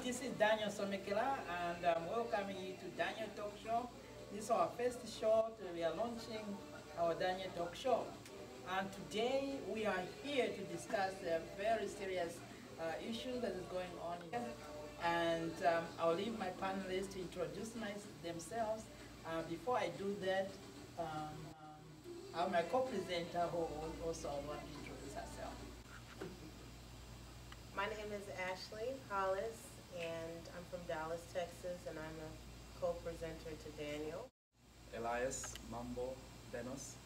This is Daniel Somekela, and I'm welcoming you to Daniel Talk Show. This is our first show. We are launching our Daniel Talk Show. And today we are here to discuss a very serious issue that is going on here. And I'll leave my panelists to introduce themselves. Before I do that, I have my co-presenter who also want to introduce herself. My name is Ashley Hollis, and I'm from Dallas, Texas, and I'm a co-presenter to Daniel. Elias Mambo Benos,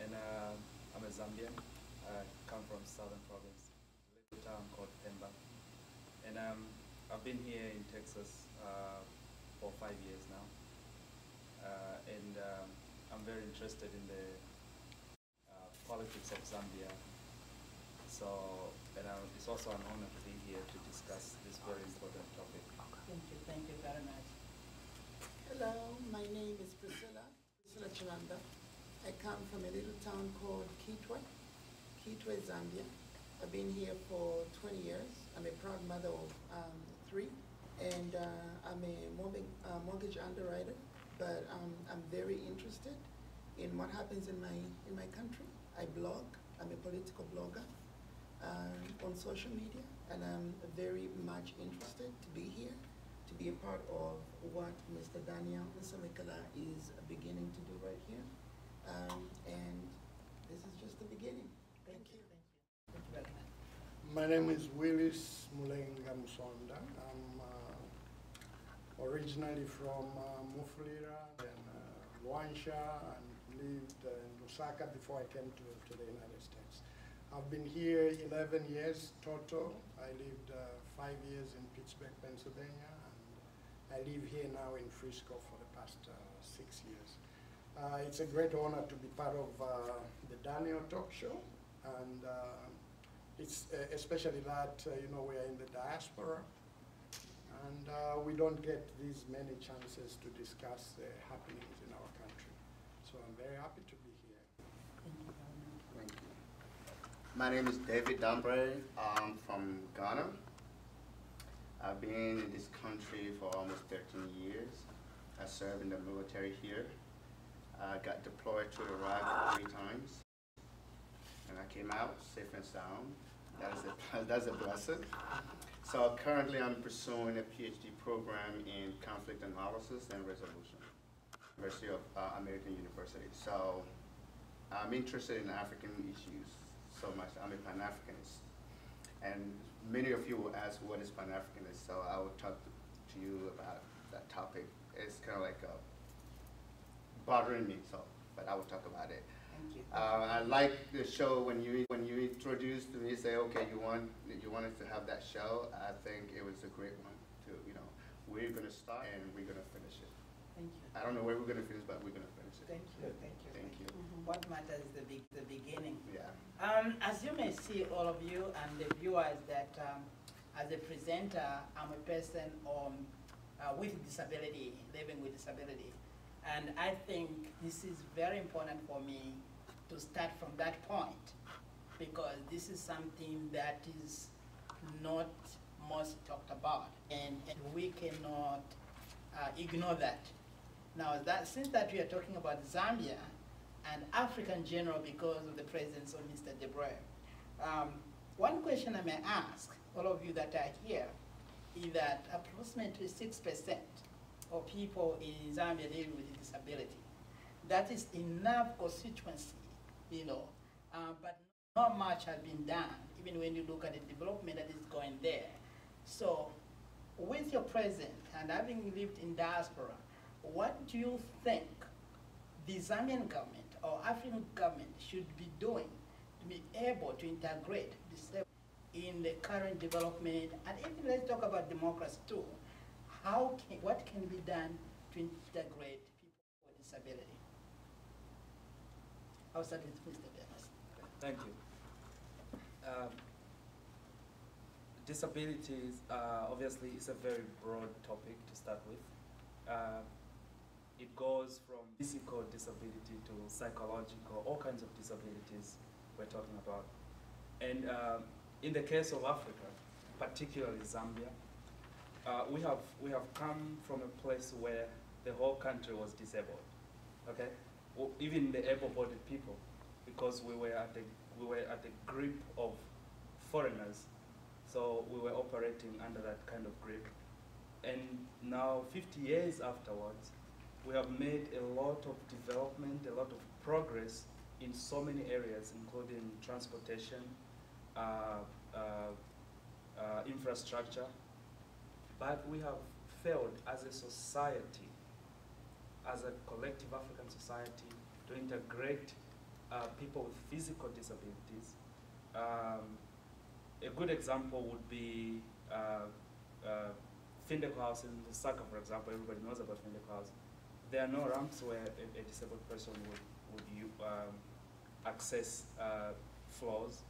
and I'm a Zambian. I come from Southern Province, a little town called Pemba. And I've been here in Texas for 5 years now. And I'm very interested in the politics of Zambia. So, it's also an honor to be here to discuss this very important topic. Thank you very much. Hello, my name is Priscilla Chilanda. I come from a little town called Kitwe, Zambia. I've been here for 20 years. I'm a proud mother of 3, and I'm a mortgage underwriter, but I'm very interested in what happens in my country. I blog, I'm a political blogger on social media, and I'm very much interested to be here, to be a part of what Mr. Daniel Somekela is beginning to do right here. And this is just the beginning. Thank you. Thank you very much. My name is Willis Mulenga Musonda. I'm originally from Mufulira and Luanshya, and lived in Lusaka before I came to the United States. I've been here 11 years total. I lived 5 years in Pittsburgh, Pennsylvania, and I live here now in Frisco for the past 6 years. It's a great honor to be part of the Daniel Talk Show, and it's especially that we are in the diaspora, and we don't get these many chances to discuss the happenings in our country. So I'm very happy to be here. Thank you very much. Thank you. My name is David Dambre. I'm from Ghana. I've been in this country for almost 13 years. I served in the military here. I got deployed to Iraq 3 times, and I came out safe and sound. That's a blessing. So currently I'm pursuing a PhD program in conflict analysis and resolution, University of American University. So I'm interested in African issues so much. I'm a Pan-Africanist. And many of you will ask what is Pan-Africanist, so I will talk to you about that topic. It's kind of like bothering me, but I will talk about it. Thank you. I like the show when you introduced me, say, okay, you wanted to have that show. I think it was a great one to, we're going to start and we're going to finish it. Thank you. I don't know where we're going to finish, but we're going to finish it. Thank you. Thank you. Thank you. What matters is the beginning. Yeah. As you may see, all of you and the viewers, that as a presenter, I'm a person with disability, living with disability. And I think this is very important for me to start from that point, because this is something that is not most talked about, and we cannot ignore that. Now, since we are talking about Zambia and Africa in general because of the presence of Mr. Debré, one question I may ask all of you that are here is that approximately 6% of people in Zambia living with disability. That is enough constituency, but not much has been done, even when you look at the development that is going there. So, with your present and having lived in diaspora, what do you think the Zambian government or African government should be doing to be able to integrate this in the current development? And even let's talk about democracy too. What can be done to integrate people with disability? I'll start with Mr. Dennis. Thank you. Disabilities, obviously, is a very broad topic to start with. It goes from physical disability to psychological, all kinds of disabilities we're talking about. And in the case of Africa, particularly Zambia, we have come from a place where the whole country was disabled, okay? Well, even the able-bodied people, because we were at the grip of foreigners, so we were operating under that kind of grip. And now, 50 years afterwards, we have made a lot of development, a lot of progress in so many areas, including transportation, infrastructure, but we have failed as a society, as a collective African society, to integrate people with physical disabilities. A good example would be Findeco House in Lusaka, for example. Everybody knows about Findeco House. There are no ramps where a disabled person would access floors.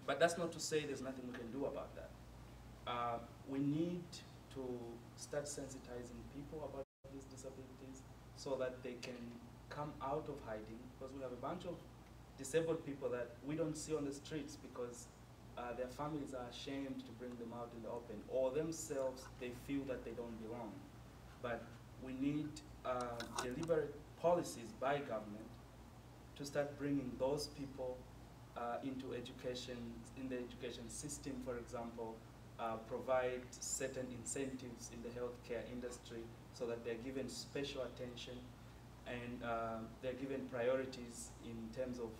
But that's not to say there's nothing we can do about that. We need to start sensitizing people about these disabilities so that they can come out of hiding, because we have a bunch of disabled people that we don't see on the streets because their families are ashamed to bring them out in the open, or themselves, they feel that they don't belong. But we need deliberate policies by government to start bringing those people into education, in the education system, for example, provide certain incentives in the healthcare industry so that they're given special attention and they're given priorities in terms of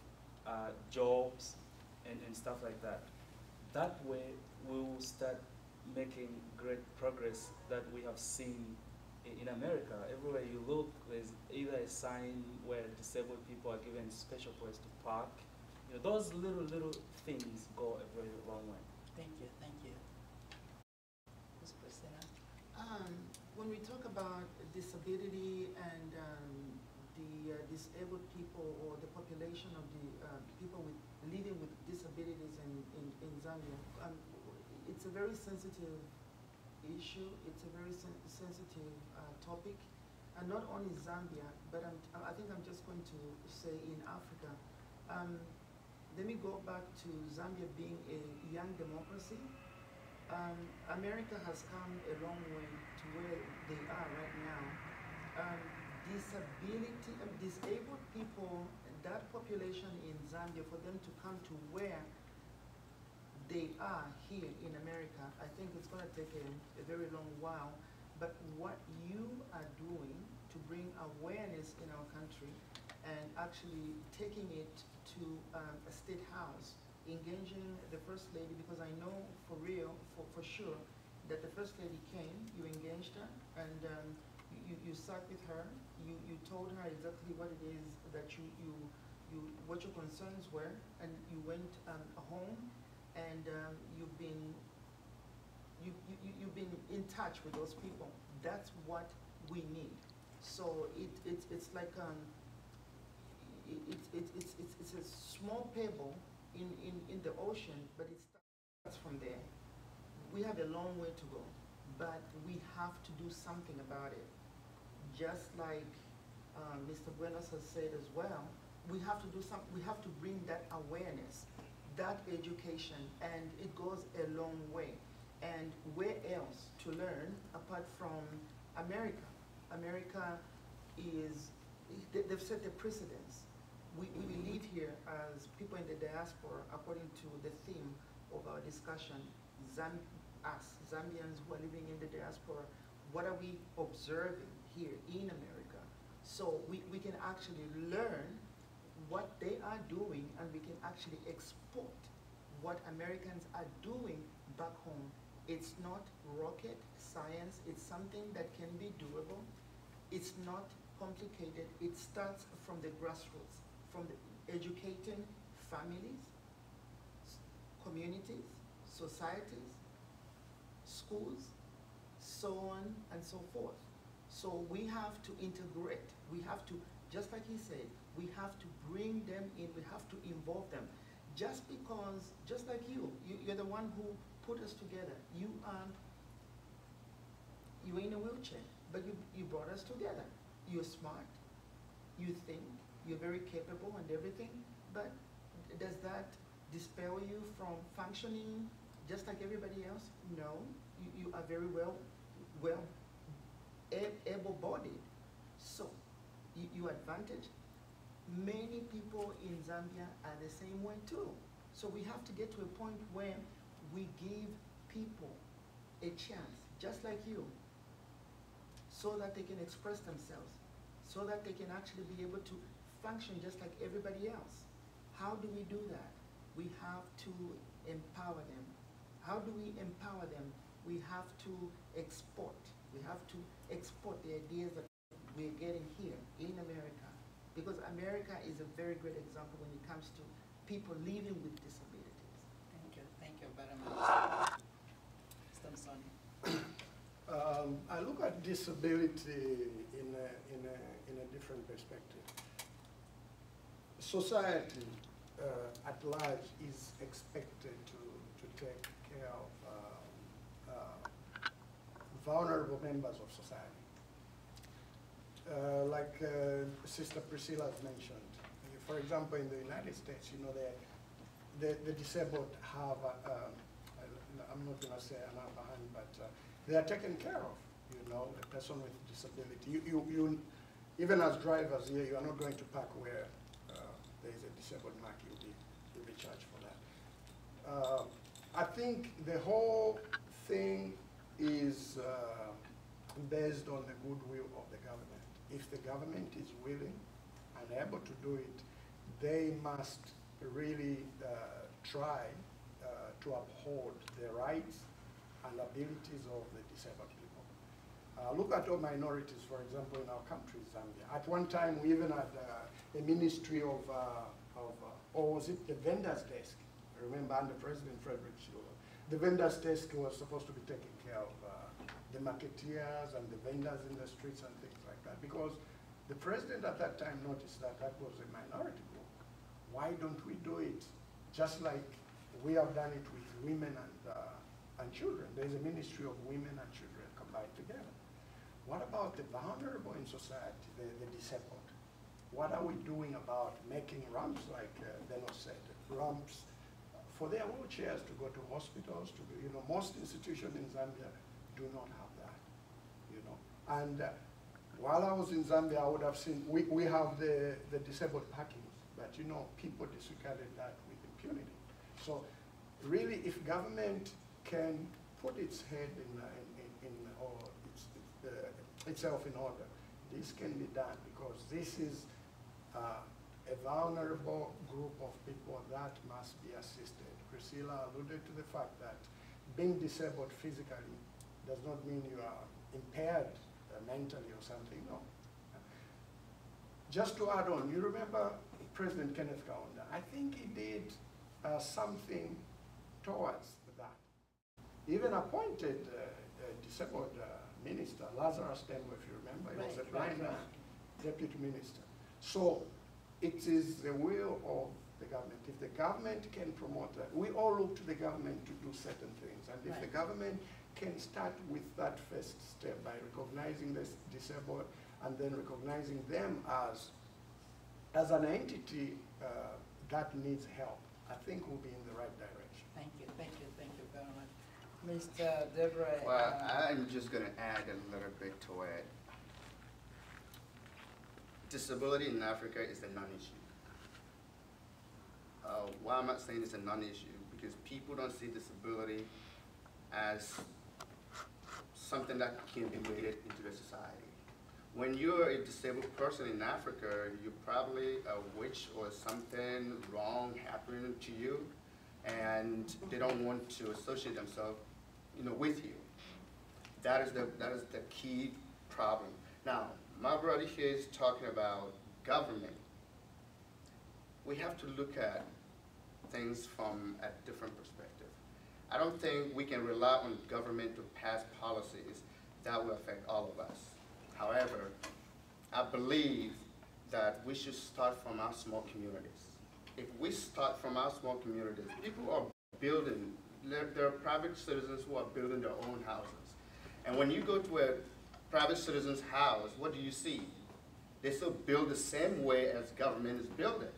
jobs and stuff like that. That way, we will start making great progress that we have seen in America. Everywhere you look, there's either a sign where disabled people are given special place to park. You know, those little things go a very long way. Thank you, thank you. Ms. Priscilla? When we talk about disability and the disabled people or the population of the people living with disabilities in Zambia, it's a very sensitive issue. It's a very sensitive topic, and not only Zambia, but I think I'm just going to say in Africa. Let me go back to Zambia being a young democracy. America has come a long way to where they are right now. Disabled people, that population in Zambia, for them to come to where they are here in America, I think it's going to take a very long while. But what you are doing to bring awareness in our country and actually taking it to a state house, engaging the First Lady, because I know for real, for sure, that the First Lady came, you engaged her, and you sat with her, you told her exactly what it is that what your concerns were, and you went home, and you've been in touch with those people. That's what we need. So it's like it's a small pebble in the ocean, but it starts from there. We have a long way to go, but we have to do something about it. Just like Mr. Buenos has said as well, we have to do something. We have to bring that awareness, that education, and it goes a long way. And where else to learn apart from America? America is, they've set the precedence. We live here as people in the diaspora, according to the theme of our discussion, Zambians who are living in the diaspora, what are we observing here in America? So we can actually learn what they are doing, and we can actually export what Americans are doing back home. It's not rocket science, it's something that can be doable. It's not complicated. It starts from the grassroots, from educating families, communities, societies, schools, so on and so forth. So we have to integrate. We have to, just like he said, we have to bring them in, we have to involve them. Just because, just like you're the one who put us together. You're in a wheelchair, but you brought us together. You're smart, you think, you're very capable and everything, but does that dispel you from functioning just like everybody else? No, you are very able-bodied. So, your advantage, many people in Zambia are the same way too. So we have to get to a point where we give people a chance, just like you, so that they can express themselves, so that they can actually be able to function just like everybody else. How do we do that? We have to empower them. How do we empower them? We have to export. We have to export the ideas that we're getting here in America. Because America is a very great example when it comes to people living with disabilities. Thank you very much. Mr. Msoni. I look at disability in a different perspective. Society at large is expected to take care of vulnerable members of society. Like Sister Priscilla has mentioned, for example, in the United States, you know, the disabled have, I'm not going to say an upper hand, but they are taken care of, you know, a person with disability. You even as drivers here, you are not going to park where there is a disabled mark, you'll be charged for that. I think the whole thing is based on the goodwill of the government. If the government is willing and able to do it, they must really try to uphold the rights and abilities of the disabled people. Look at all minorities, for example, in our country, Zambia. At one time, we even had a ministry of or was it the vendor's desk? I remember under President Frederick Chiluba. The vendor's desk was supposed to be taking care of the marketeers and the vendors in the streets and things like that, because the president at that time noticed that that was a minority group. Why don't we do it just like we have done it with women and children? There's a ministry of women and children combined together. What about the vulnerable in society, the disabled? What are we doing about making ramps, like Beno said, ramps for their wheelchairs to go to hospitals, to, you know, most institutions in Zambia do not have that, you know. And while I was in Zambia, I would have seen, we have the disabled parkings, but you know, people disregarded that with impunity. So really, if government can put its head itself in order, this can be done, because this is a vulnerable group of people that must be assisted. Priscilla alluded to the fact that being disabled physically does not mean you are impaired mentally or something, no. Just to add on, you remember President Kenneth Kaunda? I think he did something towards that. He even appointed a disabled minister, Lazarus Tembo, if you remember. He was a blind deputy minister. So it is the will of the government. If the government can promote that, we all look to the government to do certain things. And if the government can start with that first step by recognizing the disabled and then recognizing them as an entity that needs help, I think we'll be in the right direction. Thank you very much. Mr. Deborah. Well, I'm just going to add a little bit to it. Disability in Africa is a non-issue. Why am I saying it's a non-issue? Because people don't see disability as something that can be weighted into the society. When you're a disabled person in Africa, you're probably a witch or something wrong happening to you, and they don't want to associate themselves, you know, with you. That is the key problem. Now, my brother here is talking about government. We have to look at things from a different perspective. I don't think we can rely on government to pass policies that will affect all of us. However, I believe that we should start from our small communities. If we start from our small communities, people are building, there are private citizens who are building their own houses. And when you go to a private citizen's house, what do you see? They still build the same way as government is building.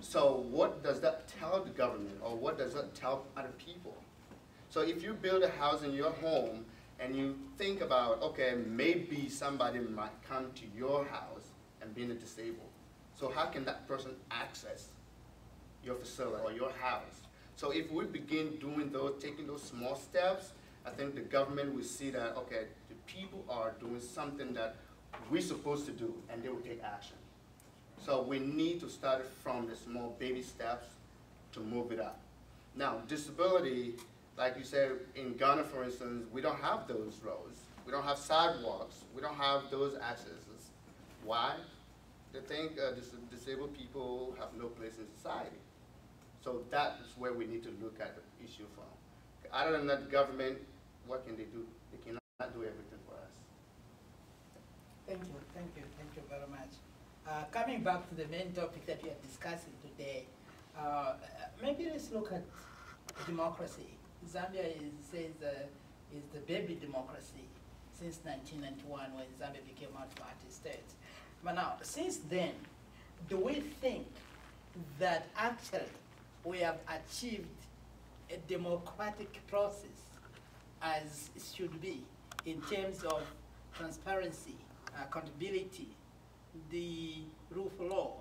So what does that tell the government, or what does that tell other people? So if you build a house in your home and you think about, okay, maybe somebody might come to your house and being disabled. So how can that person access your facility or your house? So if we begin doing those, taking those small steps, I think the government will see that, okay, the people are doing something that we're supposed to do, and they will take action. So we need to start from the small baby steps to move it up. Now, disability, like you said, in Ghana, for instance, we don't have those roads. We don't have sidewalks. We don't have those accesses. Why? They think disabled people have no place in society. So that is where we need to look at the issue from. Other than that, government, what can they do? They cannot do everything for us. Thank you very much. Coming back to the main topic that we are discussing today, maybe let's look at democracy. Zambia is the baby democracy since 1991 when Zambia became a multi-party state. But now, since then, do we think that actually we have achieved a democratic process as it should be in terms of transparency, accountability, the rule of law,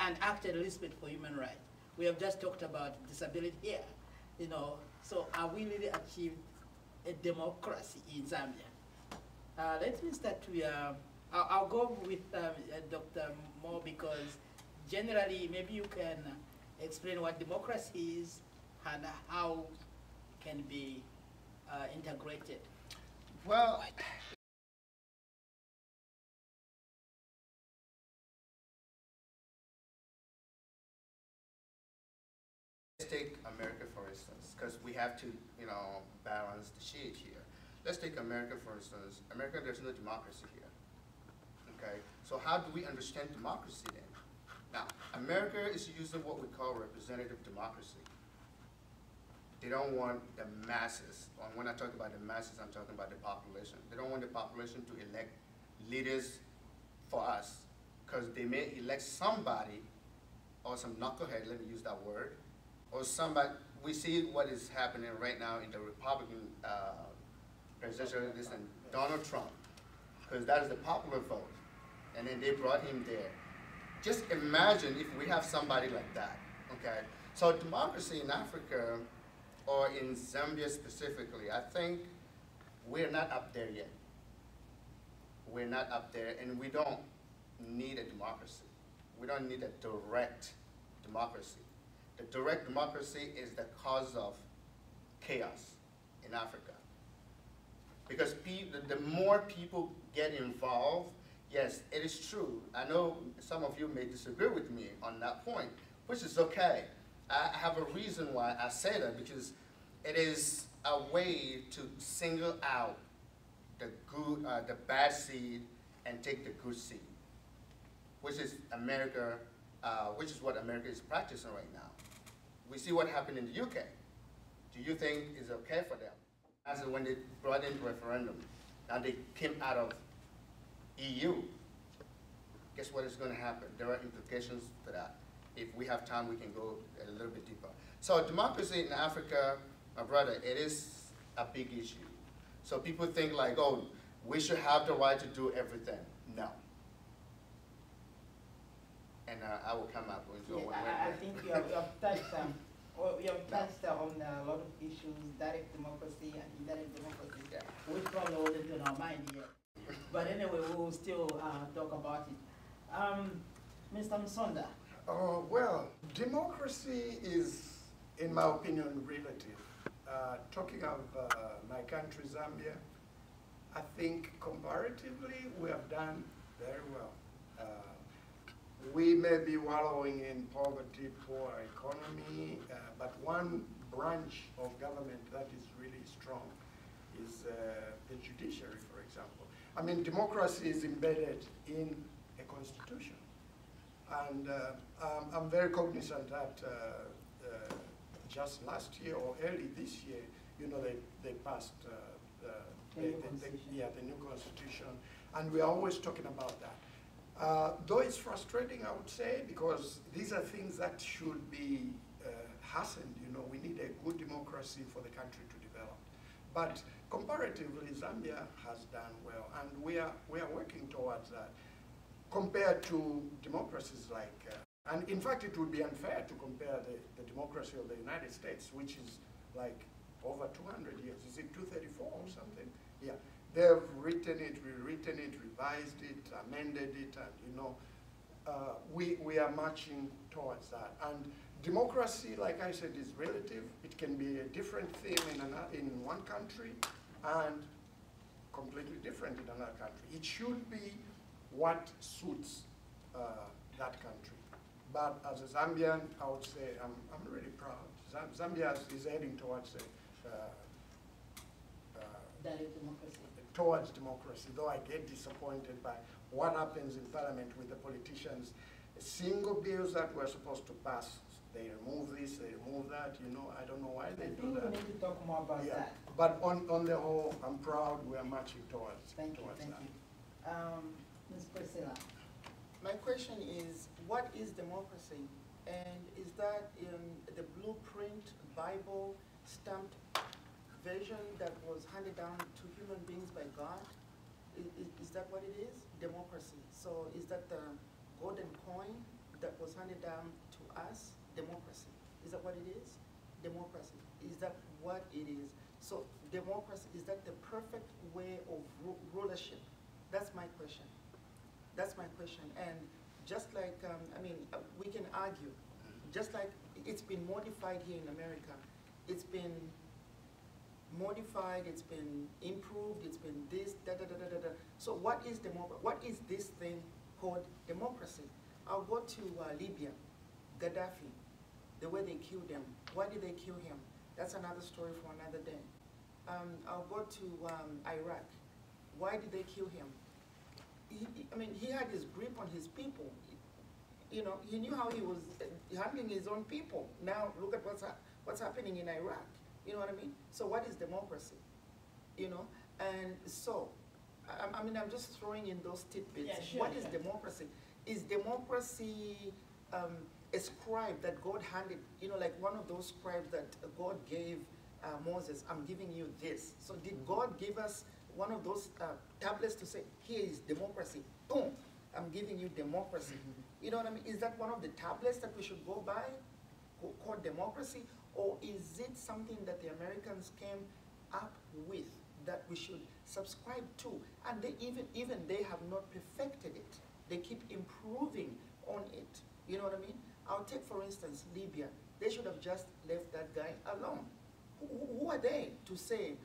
and actual respect for human rights? We have just talked about disability here, you know, so are we really achieved a democracy in Zambia? Let me start with, I'll go with Dr. Moore, because generally maybe you can explain what democracy is and how it can be integrated. Well, let's take America, for instance, because we have to, you know, balance the sheet here. Let's take America, for instance. America, there's no democracy here. Okay, so how do we understand democracy then? Now, America is using what we call representative democracy. They don't want the masses. And when I talk about the masses, I'm talking about the population. They don't want the population to elect leaders for us, because they may elect somebody, or some knucklehead, let me use that word, or somebody. We see what is happening right now in the Republican presidential election, Donald Trump, because that is the popular vote. And then they brought him there. Just imagine if we have somebody like that, okay? So democracy in Africa, or in Zambia specifically, I think we're not up there yet. We're not up there, and we don't need a democracy. We don't need a direct democracy. The direct democracy is the cause of chaos in Africa. Because the more people get involved, yes, it is true. I know some of you may disagree with me on that point, which is okay. I have a reason why I say that, because it is a way to single out the good, the bad seed and take the good seed, which is America, which is what America is practicing right now. We see what happened in the UK. Do you think it's okay for them? As when they brought in referendum, now they came out of EU. Guess what is going to happen? There are implications to that. If we have time, we can go a little bit deeper. So democracy in Africa, my brother, it is a big issue. So people think like, oh, we should have the right to do everything. No. And I will come up with your I think you have touched on a lot of issues, direct democracy and indirect democracy, which probably wasn't in our mind yet. But anyway, we will still talk about it. Mr. Msonda. Well, democracy is, in my opinion, relative. Talking of my country, Zambia, I think comparatively we have done very well. We may be wallowing in poverty, poor economy, but one branch of government that is really strong is the judiciary, for example. I mean, democracy is embedded in a constitution. And I'm very cognizant that just last year or early this year, you know, they passed the new constitution, and we're always talking about that. Though it's frustrating, I would say, because these are things that should be hastened. You know, we need a good democracy for the country to develop. But comparatively, Zambia has done well, and we are working towards that. Compared to democracies like, and in fact, it would be unfair to compare the democracy of the United States, which is like over 200 years. Is it 234 or something? Yeah, they've written it, rewritten it, revised it, amended it, and you know, we are marching towards that. And democracy, like I said, is relative. It can be a different thing in one country and completely different in another country. It should be what suits that country. But as a Zambian, I would say I'm really proud. Zambia is heading towards towards democracy, though I get disappointed by what happens in Parliament with the politicians. Single bills that were supposed to pass, they remove this, they remove that, you know, I don't know why they do that. I think we need to talk more about that. But on the whole, I'm proud we are marching towards Thank you. Ms. Priscilla. My question is, what is democracy? And is that in the blueprint, Bible, stamped version that was handed down to human beings by God? Is that what it is? Democracy. So is that the golden coin that was handed down to us? Democracy. Is that what it is? Democracy. Is that what it is? So democracy, is that the perfect way of rulership? That's my question. That's my question. And just like, we can argue, just like it's been modified here in America, it's been modified, it's been improved, it's been this, da-da-da-da-da-da. So what is what is this thing called democracy? I'll go to Libya, Gaddafi, the way they killed him. Why did they kill him? That's another story for another day. I'll go to Iraq. Why did they kill him? He had his grip on his people. You know, he knew how he was handling his own people. Now look at what's happening in Iraq. You know what I mean? So what is democracy? You know, and so, I'm just throwing in those tidbits. Yeah, sure, what is democracy? Is democracy a scribe that God handed, you know, like one of those scribes that God gave Moses, I'm giving you this. So did God give us one of those tablets to say, here is democracy, boom, I'm giving you democracy. You know what I mean? Is that one of the tablets that we should go by, called democracy? Or is it something that the Americans came up with that we should subscribe to? And they even they have not perfected it. They keep improving on it. You know what I mean? I'll take, for instance, Libya. They should have just left that guy alone. Who are they to say,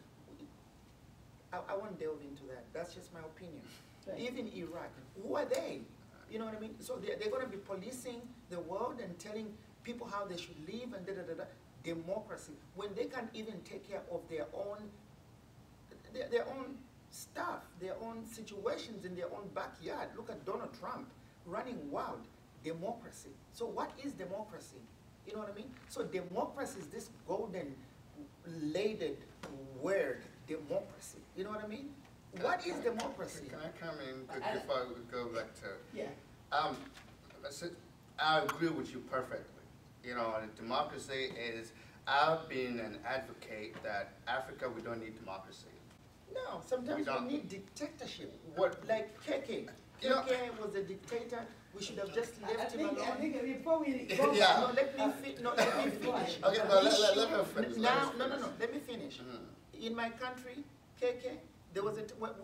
I won't delve into that. That's just my opinion. Right. Even Iraq, who are they? You know what I mean? So they're going to be policing the world and telling people how they should live and da-da-da-da. Democracy, when they can't even take care of their own stuff, their own situations in their own backyard. Look at Donald Trump running wild. Democracy. So what is democracy? You know what I mean? So democracy is this golden laded word, democracy. You know what I mean? What is democracy? Can I come in before we go back to? Yeah. I agree with you perfectly. You know, democracy is, I've been an advocate that Africa, we don't need democracy. No, sometimes we need dictatorship. What? Like KK. KK was a dictator. We should have just left him alone. I think before we go, yeah. No, let me finish. Okay, no, let me finish. Now, no, let me finish. In my country, KK, there was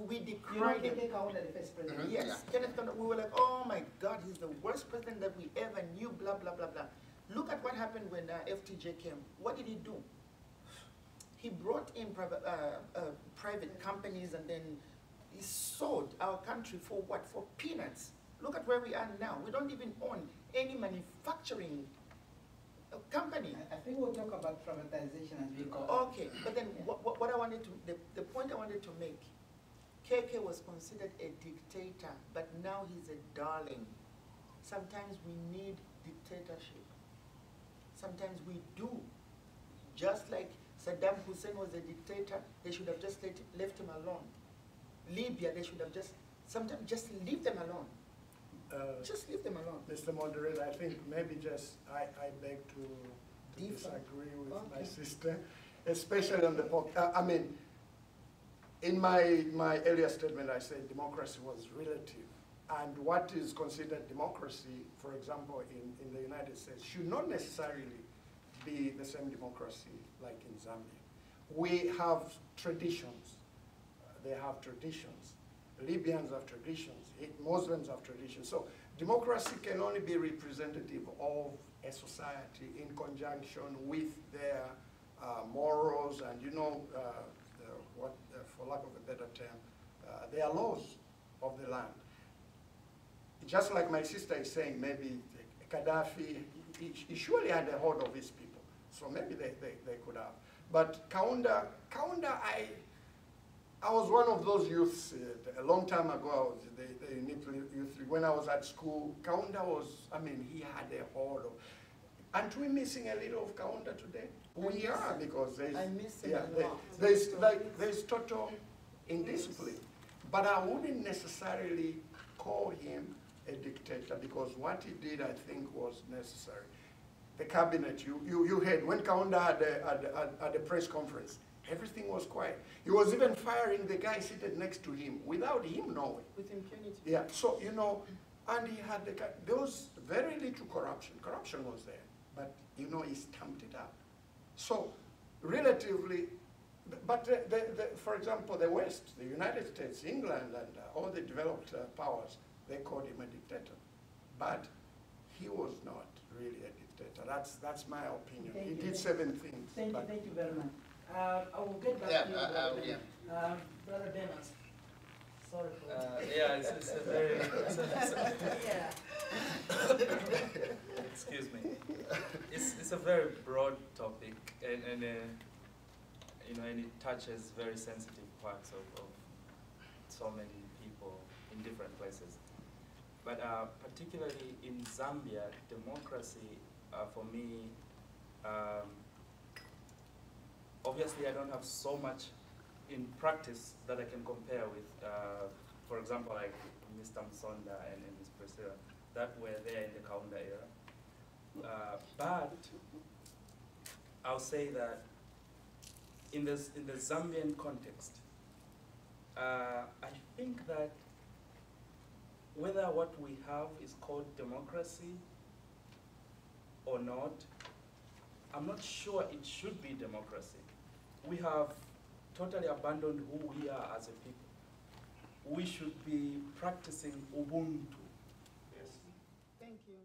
we decried him. Yes, yeah. Kenneth Kaunda, we were like, oh my God, he's the worst president that we ever knew, blah, blah, blah, blah. Look at what happened when FTJ came. What did he do? He brought in private companies, and then he sold our country for what? For peanuts. Look at where we are now. We don't even own any manufacturing company. I think we'll talk about privatization as we go. Okay, but then what I wanted to, the point I wanted to make, KK was considered a dictator, but now he's a darling. Sometimes we need dictatorship. Sometimes we do. Just like Saddam Hussein was a dictator, they should have just left him alone. Libya, they should have sometimes just leave them alone. Just leave them alone. Mr. Moderator, I think maybe I beg to disagree with my sister, especially on the In my earlier statement, I said democracy was relative. And what is considered democracy, for example, in the United States, should not necessarily be the same democracy like in Zambia. We have traditions. They have traditions. Libyans have traditions. Muslims have traditions. So democracy can only be representative of a society in conjunction with their morals and, you know, for lack of a better term, their laws of the land. Just like my sister is saying, maybe Gaddafi, he surely had a hold of his people. So maybe they could have. But Kaunda, I was one of those youths a long time ago. I was the NIP youth. When I was at school, Kaunda was, I mean, he had a hold of. Aren't we missing a little of Kaunda today? We are, because there's, I miss him yeah, a lot. there's total indiscipline. But I wouldn't necessarily call him a dictator, because what he did, I think, was necessary. The cabinet, you heard, when Kaunda had a press conference, everything was quiet. He was even firing the guy seated next to him without him knowing. With impunity. Yeah, so, you know, and he had there was very little corruption. Corruption was there, but, you know, he stamped it out. So, relatively, but for example, the West, the United States, England, and all the developed powers, they called him a dictator. But he was not really a dictator. That's my opinion. He did certain things. Thank you very much. I will get back to you, Brother Brother Benos. Sorry for Yeah, it's a very, yeah. excuse me. It's a very broad topic, and you know, and it touches very sensitive parts of so many people in different places. But particularly in Zambia, democracy, for me, obviously I don't have so much in practice that I can compare with, for example, like Mr. Msonda and Ms. Priscilla, that were there in the Kaunda era. But I'll say that in the Zambian context, I think that whether what we have is called democracy or not, I'm not sure it should be democracy. We have totally abandoned who we are as a people. We should be practicing Ubuntu. Thank you.